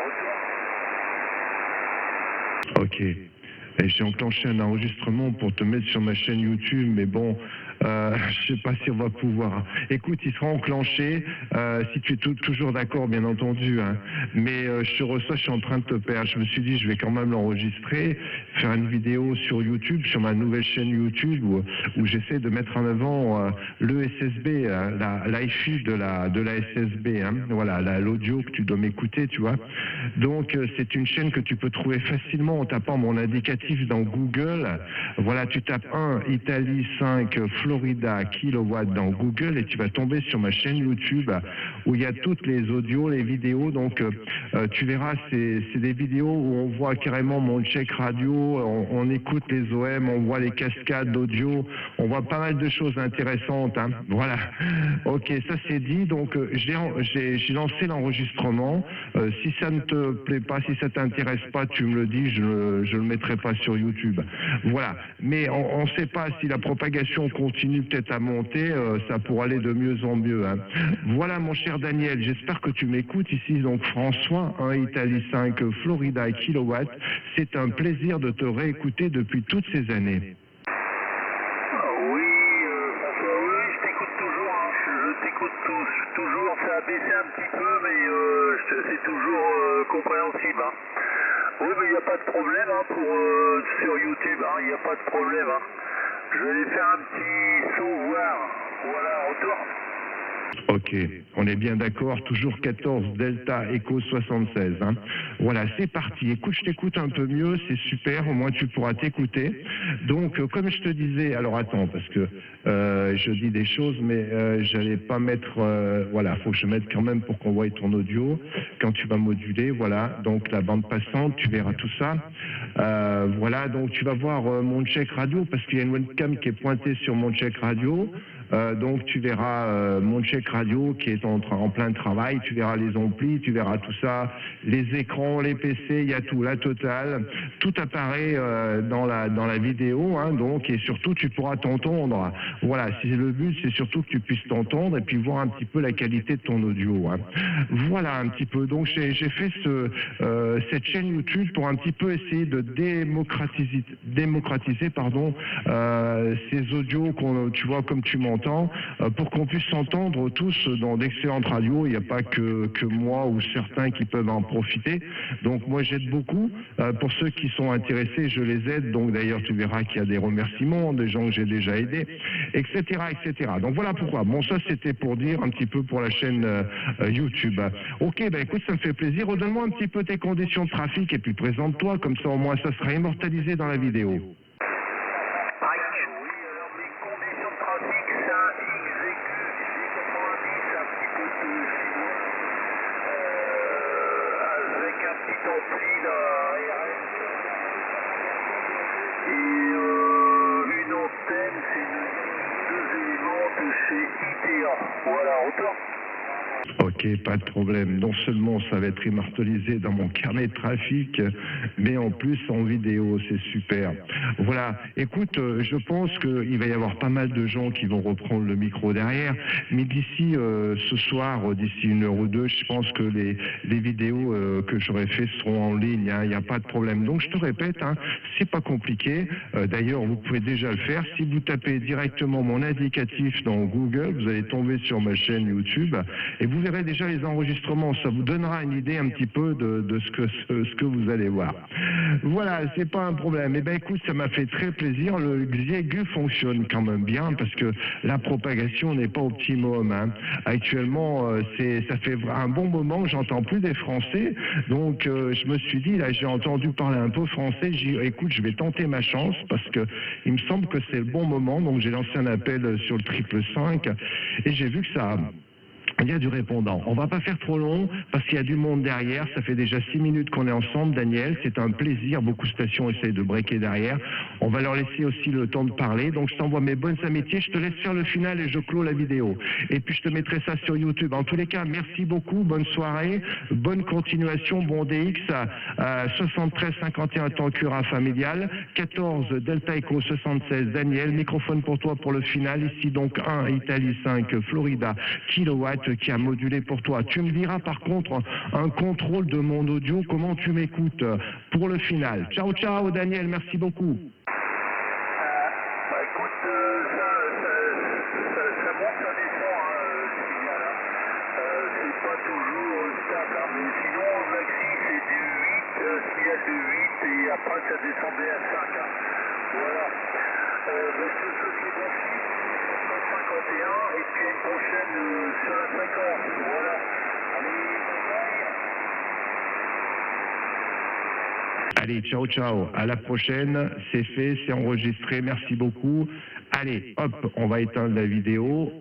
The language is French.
retour. Ok. Et j'ai enclenché un enregistrement pour te mettre sur ma chaîne YouTube, mais bon, je sais pas si on va pouvoir. Écoute, il sera enclenché, si tu es toujours d'accord, bien entendu. Hein. Mais je te reçois, je suis en train de te perdre. Je me suis dit, je vais quand même l'enregistrer, faire une vidéo sur YouTube, sur ma nouvelle chaîne YouTube, où j'essaie de mettre en avant le SSB, l'IFI de la SSB. Hein. Voilà, l'audio que tu dois m'écouter, tu vois. Donc, c'est une chaîne que tu peux trouver facilement en tapant mon indicatif dans Google. Voilà, tu tapes 1 Italie 5 Florida kilowatt dans Google et tu vas tomber sur ma chaîne YouTube où il y a toutes les audios, les vidéos. Donc tu verras, c'est des vidéos où on voit carrément mon check radio, on écoute les OM, on voit les cascades d'audio, on voit pas mal de choses intéressantes. Hein. Voilà. Ok, ça c'est dit. Donc j'ai lancé l'enregistrement. Si ça ne te plaît pas, si ça t'intéresse pas, tu me le dis, je le mettrai pas sur YouTube. Voilà. Mais on ne sait pas si la propagation continue peut-être à monter, ça pourra aller de mieux en mieux. Hein. Voilà mon cher Daniel, j'espère que tu m'écoutes ici. Donc François, 1 Italie 5 Florida kilowatt. C'est un plaisir de te réécouter depuis toutes ces années. Oui, François, oui, je t'écoute toujours. Hein. Je t'écoute toujours. Ça a baissé un petit peu, mais c'est toujours compréhensible. Hein. Oui, mais il n'y a pas de problème hein, sur YouTube, il n'y a pas de problème. Hein. Je vais aller faire un petit saut voir. Voilà, retour. Ok, on est bien d'accord, toujours 14 Delta Echo 76. Hein. Voilà, c'est parti. Écoute, je t'écoute un peu mieux, c'est super, au moins tu pourras t'écouter. Donc, comme je te disais, alors attends, parce que je dis des choses, mais j'allais pas mettre, voilà, faut que je mette quand même pour qu'on voie ton audio. Quand tu vas moduler, voilà, donc la bande passante, tu verras tout ça. Voilà, donc tu vas voir mon check radio, parce qu'il y a une webcam qui est pointée sur mon check radio. Donc tu verras mon check radio qui est en plein travail, tu verras les amplis, tu verras tout ça, les écrans, les PC, il y a tout, la totale, tout apparaît dans la vidéo, hein, donc, et surtout tu pourras t'entendre. Voilà, si le but c'est surtout que tu puisses t'entendre et puis voir un petit peu la qualité de ton audio. Hein. Voilà un petit peu, donc j'ai fait cette chaîne YouTube pour un petit peu essayer de démocratiser ces audios tu vois comme tu m'entends. Pour qu'on puisse s'entendre tous dans d'excellentes radios. Il n'y a pas que moi ou certains qui peuvent en profiter. Donc moi j'aide beaucoup. Pour ceux qui sont intéressés, je les aide. Donc d'ailleurs tu verras qu'il y a des remerciements, des gens que j'ai déjà aidés, etc., etc. Donc voilà pourquoi. Bon, ça c'était pour dire un petit peu pour la chaîne YouTube. Ok, ben écoute, ça me fait plaisir. Redonne-moi un petit peu tes conditions de trafic et puis présente-toi, comme ça au moins ça sera immortalisé dans la vidéo. Voilà, retour. Ok, pas de problème. Non seulement ça va être immortalisé dans mon carnet de trafic, mais en plus en vidéo, c'est super. Voilà, écoute, je pense qu'il va y avoir pas mal de gens qui vont reprendre le micro derrière, mais d'ici ce soir, d'ici 1 heure ou 2, je pense que les vidéos que j'aurai fait seront en ligne, hein, il n'y a pas de problème. Donc je te répète, hein, c'est pas compliqué. D'ailleurs, vous pouvez déjà le faire. Si vous tapez directement mon indicatif dans Google, vous allez tomber sur ma chaîne YouTube et vous verrez déjà les enregistrements. Ça vous donnera une idée un petit peu de ce que vous allez voir. Voilà, c'est pas un problème. Eh bien, écoute, ça m'a fait très plaisir. Le Xiegu fonctionne quand même bien parce que la propagation n'est pas optimum. Hein. Actuellement, ça fait un bon moment que j'entends plus des Français. Donc, je me suis dit, là, j'ai entendu parler un peu français. J'ai dit, écoute, je vais tenter ma chance parce que il me semble que c'est le bon moment. Donc, j'ai lancé un appel sur le 555 et j'ai vu que il y a du répondant. On va pas faire trop long parce qu'il y a du monde derrière. Ça fait déjà 6 minutes qu'on est ensemble, Daniel. C'est un plaisir. Beaucoup de stations essayent de breaker derrière. On va leur laisser aussi le temps de parler. Donc, je t'envoie mes bonnes amitiés. Je te laisse faire le final et je clôt la vidéo. Et puis, je te mettrai ça sur YouTube. En tous les cas, merci beaucoup. Bonne soirée. Bonne continuation. Bon DX. 73 51 Tancura familial. 14 Delta Echo 76 Daniel. Microphone pour toi pour le final. Ici, donc, 1 Italie 5 Florida kilowatt. correct qui a modulé pour toi. Tu me diras par contre un contrôle de mon audio, comment tu m'écoutes pour le final. Ciao, ciao Daniel, merci beaucoup. Écoute, ça monte, ça descend, le signal. C'est pas toujours stable, mais sinon, au maxi, c'est du 8, signal de 8, et après, ça descendait à 5. Voilà. Je te souhaite les bons chiffres, 51, et puis à une prochaine sur la fréquence. Voilà. Allez, Allez, ciao, ciao. À la prochaine. C'est fait, c'est enregistré. Merci beaucoup. Allez, hop, on va éteindre la vidéo.